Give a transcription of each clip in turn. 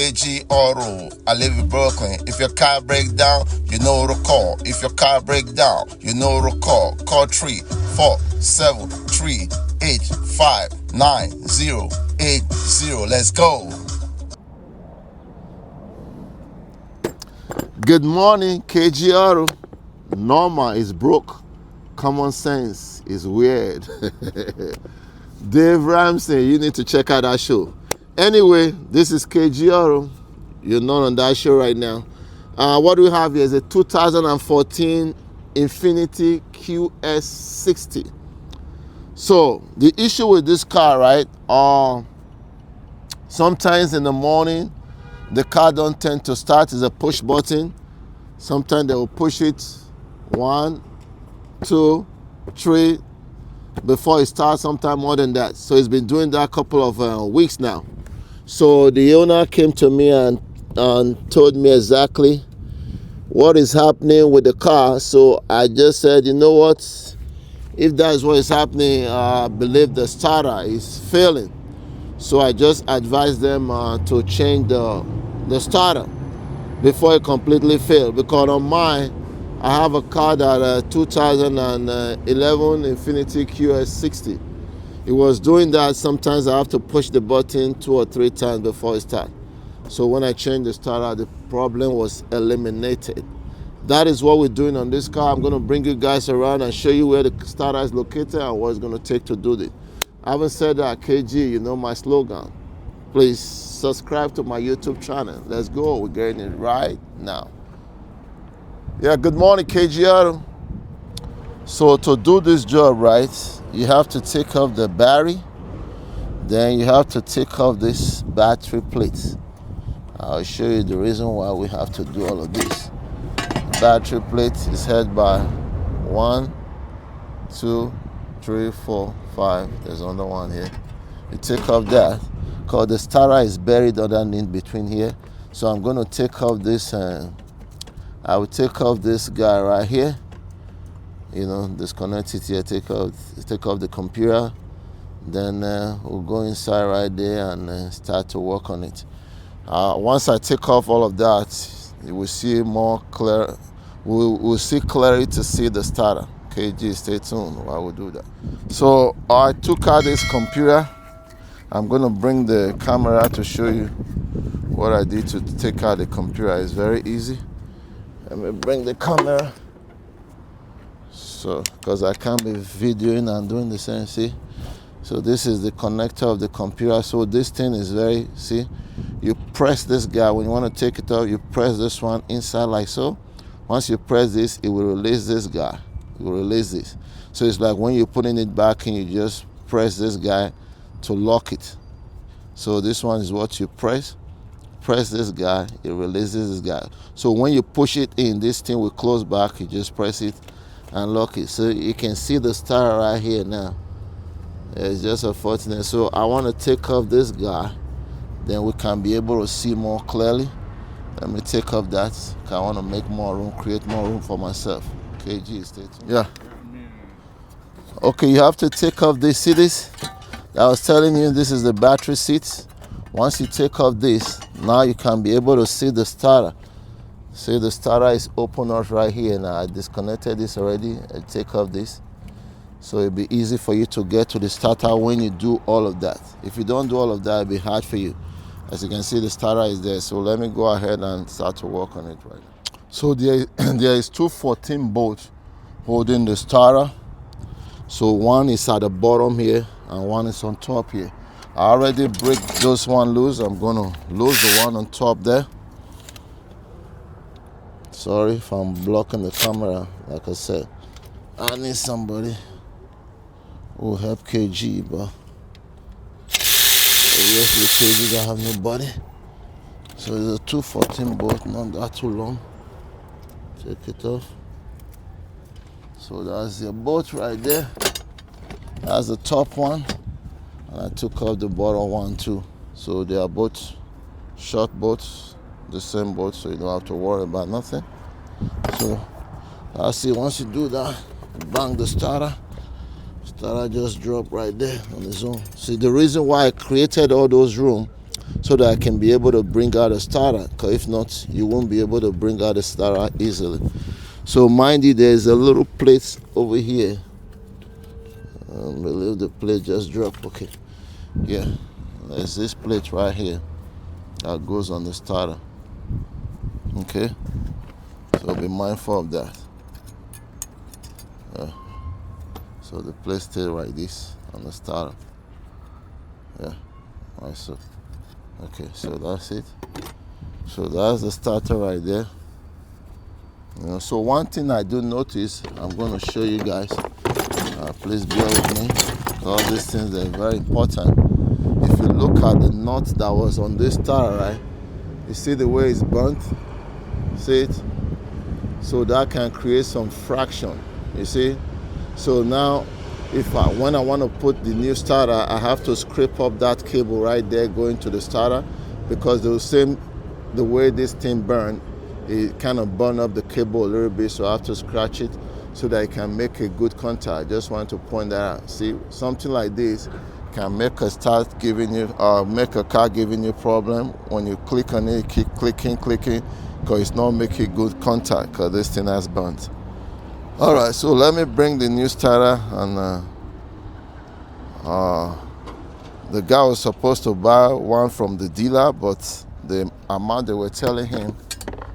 KG Auto. I live in Brooklyn. If your car breaks down, you know to call. If your car breaks down, you know to call. Call 347-385-9080. Let's go. Good morning, KG Auto. Norma is broke. Common sense is weird. Dave Ramsey, you need to check out that show. Anyway, this is KG Auto. You're not on that show right now. What we have here is a 2014 Infiniti QX60. So the issue with this car, right? Sometimes in the morning, the car don't tend to start. It's a push button. Sometimes they will push it 1, 2, 3 before it starts, sometime more than that. So it's been doing that a couple of weeks now. So the owner came to me and told me exactly what is happening with the car. So I just said, you know what? If that is what is happening, I believe the starter is failing. So I just advised them to change the starter before it completely failed. Because on mine, I have a car that 2011 Infiniti QX60. It was doing that. Sometimes I have to push the button 2 or 3 times before it starts. So when I changed the starter, the problem was eliminated. That is what we're doing on this car. I'm going to bring you guys around and show you where the starter is located and what it's going to take to do this. I haven't said that, KG, you know my slogan. Please subscribe to my YouTube channel. Let's go. We're getting it right now. Yeah, good morning, KG Auto. So to do this job right, you have to take off the battery. Then you have to take off this battery plate. I'll show you the reason why we have to do all of this. The battery plate is held by 1, 2, 3, 4, 5. There's another one here. You take off that because the starter is buried underneath between here. So I'm going to take off this and I will take off this guy right here. You know, disconnect it here, take off the computer. Then we'll go inside right there and start to work on it. Once I take off all of that, you will see more clear. We'll see clearly to see the starter. KG, stay tuned while we do that. So I took out this computer. I'm going to bring the camera to show you what I did to take out the computer. It's very easy. Let me bring the camera. So, because I can't be videoing and doing the same, see? So this is the connector of the computer. So this thing is very, see? You press this guy. When you want to take it off, you press this one inside like so. Once you press this, it will release this guy. It will release this. So it's like when you're putting it back in, you just press this guy to lock it. So this one is what you press. Press this guy, it releases this guy. So when you push it in, this thing will close back. You just press it and lock it. So you can see the starter right here now. It's just unfortunate. So I want to take off this guy. Then we can be able to see more clearly. Let me take off that. I want to make more room, create more room for myself. KG, stay tuned. Yeah. Okay, you have to take off this. See this? I was telling you this is the battery seat. Once you take off this, now you can be able to see the starter. See, the starter is open up right here. Now I disconnected this already. I take off this. So it'll be easy for you to get to the starter when you do all of that. If you don't do all of that, it'll be hard for you. As you can see, the starter is there. So let me go ahead and start to work on it right now. So there is 2 14 bolts holding the starter. So one is at the bottom here and one is on top here. I already break those one loose. I'm gonna lose the one on top there. Sorry if I'm blocking the camera. Like I said, I need somebody who will help KG, but obviously KG don't have nobody. So there's a 2 14 bolt, not that too long. Take it off. So that's the bolt right there. That's the top one. And I took off the bottom one too. So they are both short bolts, the same bolt, so you don't have to worry about nothing. So I see once you do that, bang the starter just drop right there on its own. See, the reason why I created all those room so that I can be able to bring out a starter, because if not, you won't be able to bring out a starter easily. So mind you, there's a little plate over here. I believe the plate just dropped. Okay, yeah, there's this plate right here that goes on the starter. Okay, so be mindful of that. So the plate stays like this on the starter. Yeah, all right, so okay, so that's it. So that's the starter right there. So one thing I do notice, I'm going to show you guys. Please bear with me. All these things are very important. If you look at the knot that was on this starter, right? You see the way it's burnt? See it? So that can create some fraction. You see? So now, when I want to put the new starter, I have to scrape up that cable right there going to the starter, because the way this thing burned, it kind of burned up the cable a little bit, so I have to scratch it so that it can make a good contact. I just want to point that out. See, something like this can make a car giving you problem. When you click on it, keep clicking, because it's not making good contact, because this thing has burnt. All right, so let me bring the new starter, and the guy was supposed to buy one from the dealer, but the amount they were telling him,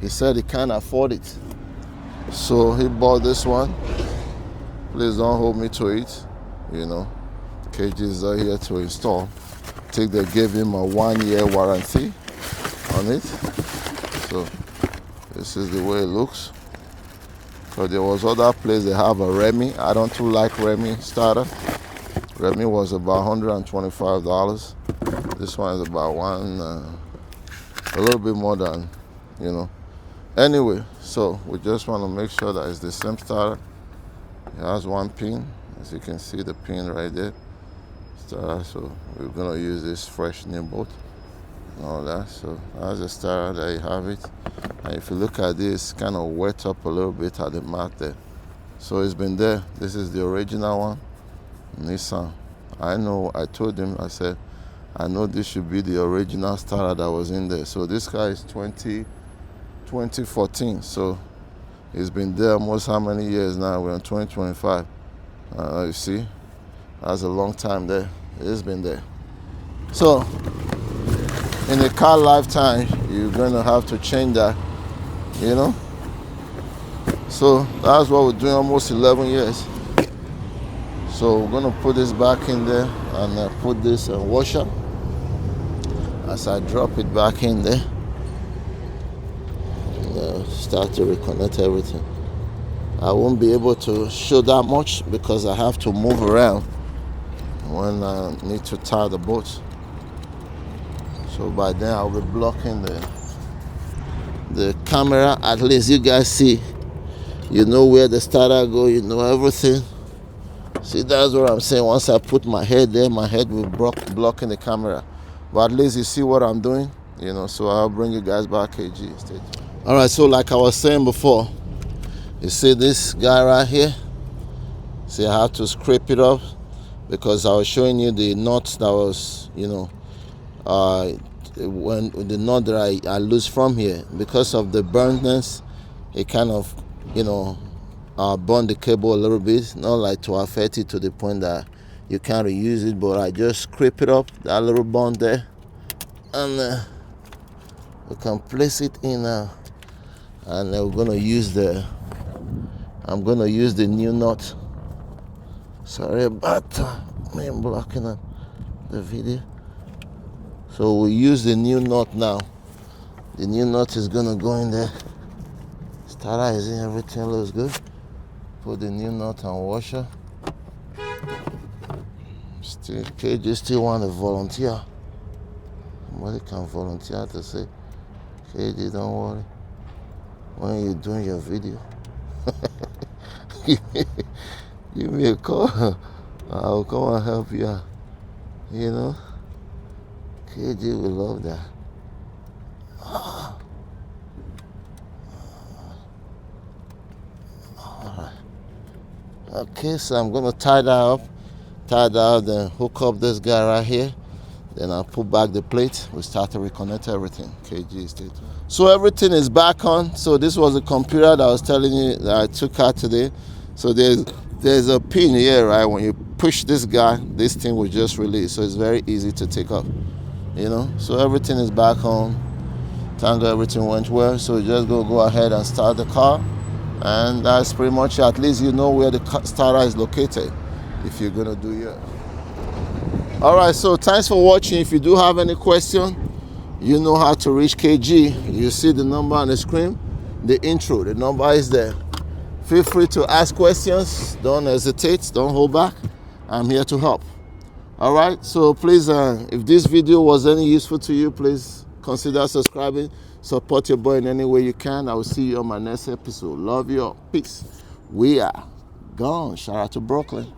he said he can't afford it. So he bought this one. Please don't hold me to it. KG is here to install. They gave him a 1-year warranty on it. So this is the way it looks. Because there was other place they have a Remy. I don't too like Remy starter. Remy was about $125. This one is about a little bit more than, Anyway, so we just want to make sure that it's the same starter. It has one pin, as you can see the pin right there. So we're gonna use this fresh new bolt and all that. So that's the starter. There you have it. And if you look at this, kind of wet up a little bit at the mat there. So it's been there. This is the original one, Nissan. I told him, I said, I know this should be the original starter that was in there. So this car is 2014. So it's been there almost how many years now? We're in 2025. You see, that's a long time there. It's been there. So in a car lifetime, you're going to have to change that, So that's what we're doing, almost 11 years. So we're going to put this back in there and put this washer. As I drop it back in there, start to reconnect everything. I won't be able to show that much because I have to move around when I need to tie the bolts. So by then I'll be blocking the camera. At least you guys see, where the starter go, everything. See, that's what I'm saying. Once I put my head there, my head will blocking the camera. But at least you see what I'm doing, so I'll bring you guys back, KG. All right, so like I was saying before, you see this guy right here? See, I have to scrape it up because I was showing you the nuts that was, when the knot that I lose from here. Because of the burntness, it kind of, burn the cable a little bit, not like to affect it to the point that you can't reuse it, but I just scrape it up, that little bond there, and we can place it in, and we're gonna use I'm gonna use the new nut. Sorry about me blocking up the video. So we use the new nut now. The new nut is gonna go in there. Starter is in, everything looks good. Put the new nut and washer. KJ still want to volunteer. Somebody can volunteer to say, KJ, don't worry. When you're doing your video, give me a call. I'll come and help you out. KJ will love that. Alright. Okay, so I'm gonna tie that up, then hook up this guy right here. Then I'll put back the plate. We start to reconnect everything. KG state. So everything is back on. So this was a computer that I was telling you that I took out today. So there's a pin here, right? When you push this guy, this thing will just release. So it's very easy to take off, you know. So everything is back on. Thank God everything went well. So just go ahead and start the car. And that's pretty much it. At least you know where the starter is located if you're gonna do your. All right, so thanks for watching. If you do have any question, you know how to reach KG. You see the number on the screen, the intro, the number is there. Feel free to ask questions. Don't hesitate, don't hold back. I'm here to help. All right, so please, if this video was any useful to you, please consider subscribing. Support your boy in any way you can. I will see you on my next episode. Love you all. Peace. We are gone. Shout out to Brooklyn.